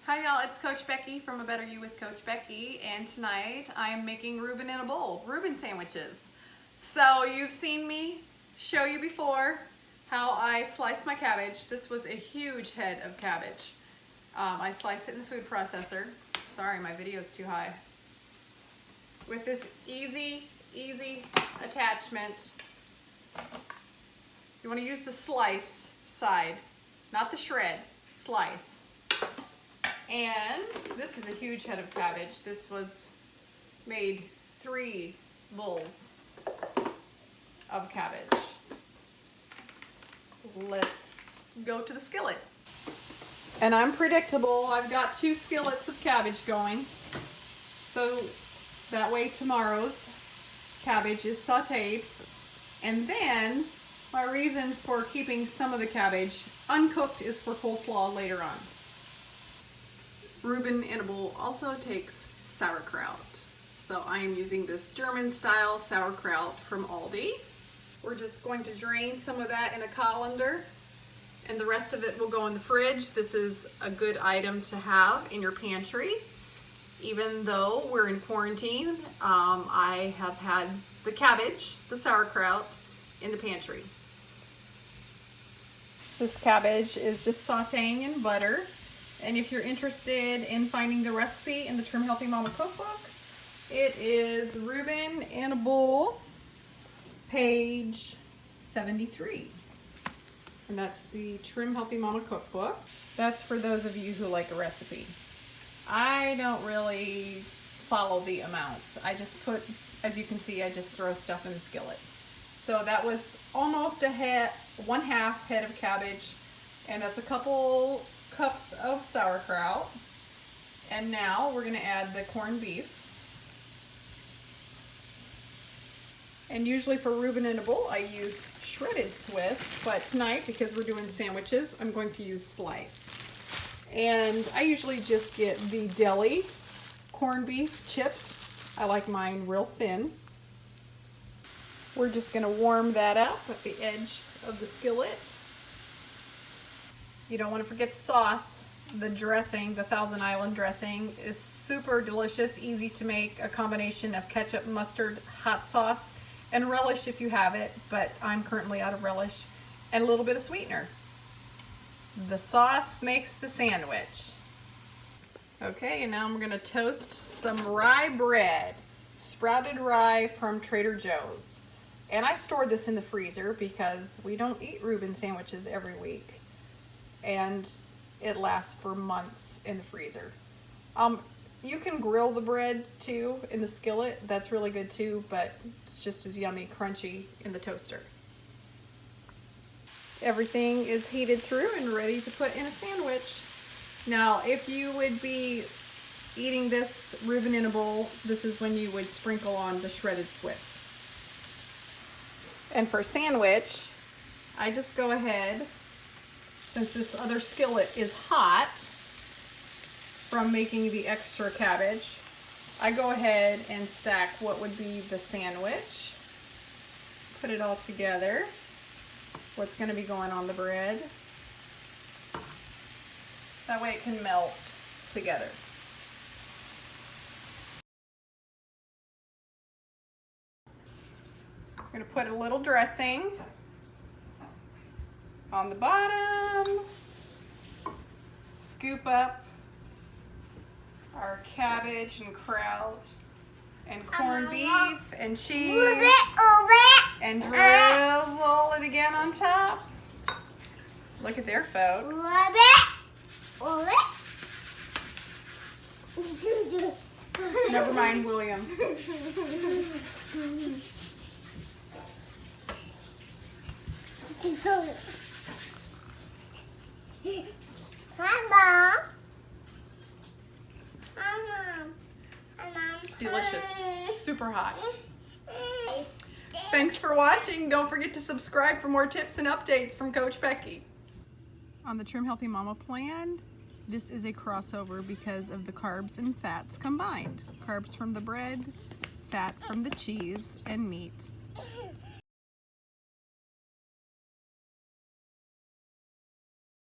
Hi y'all, it's Coach Becky from A Better You with Coach Becky, and tonight I am making Reuben in a bowl, Reuben sandwiches. So you've seen me show you before how I slice my cabbage. This was a huge head of cabbage. I sliced it in the food processor. Sorry, my video is too high. With this easy attachment. You want to use the slice side, not the shred, slice. And this is a huge head of cabbage. This was made 3 bowls of cabbage. Let's go to the skillet. And I'm predictable. I've got 2 skillets of cabbage going. So that way tomorrow's cabbage is sauteed. And then my reason for keeping some of the cabbage uncooked is for coleslaw later on. Reuben in a bowl also takes sauerkraut. So I am using this German style sauerkraut from Aldi. We're just going to drain some of that in a colander and the rest of it will go in the fridge. This is a good item to have in your pantry. Even though we're in quarantine, I have had the cabbage, the sauerkraut, in the pantry. This cabbage is just sauteing in butter. And if you're interested in finding the recipe in the Trim Healthy Mama cookbook, it is Reuben in a bowl, page 73. And that's the Trim Healthy Mama cookbook. That's for those of you who like a recipe. I don't really follow the amounts. I just put, as you can see, I just throw stuff in the skillet. So that was almost a head, 1/2 head of cabbage, and that's a couple cups of sauerkraut. And now we're going to add the corned beef. And usually for Reuben in a bowl I use shredded Swiss, but tonight because we're doing sandwiches I'm going to use slice. And I usually just get the deli corned beef chipped. I like mine real thin. We're just going to warm that up at the edge of the skillet. You don't want to forget the sauce. The dressing, the Thousand Island dressing, is super delicious, easy to make, a combination of ketchup, mustard, hot sauce, and relish if you have it, but I'm currently out of relish, and a little bit of sweetener. The sauce makes the sandwich. Okay, and now I'm going to toast some rye bread, sprouted rye from Trader Joe's. And I store this in the freezer because we don't eat Reuben sandwiches every week. And it lasts for months in the freezer. You can grill the bread too in the skillet. That's really good too, but it's just as yummy, crunchy in the toaster. Everything is heated through and ready to put in a sandwich. Now, if you would be eating this Reuben in a bowl, this is when you would sprinkle on the shredded Swiss. And for sandwich, I just go ahead, since this other skillet is hot from making the extra cabbage, I go ahead and stack what would be the sandwich, put it all together, what's going to be going on the bread. That way it can melt together. I'm going to put a little dressing on the bottom, scoop up our cabbage and kraut and corned beef and cheese and drizzle it again on top. Look at there, folks. Never mind, William. Delicious, super hot. Thanks for watching. Don't forget to subscribe for more tips and updates from Coach Becky. On the Trim Healthy Mama plan, this is a crossover because of the carbs and fats combined. Carbs from the bread, fat from the cheese, and meat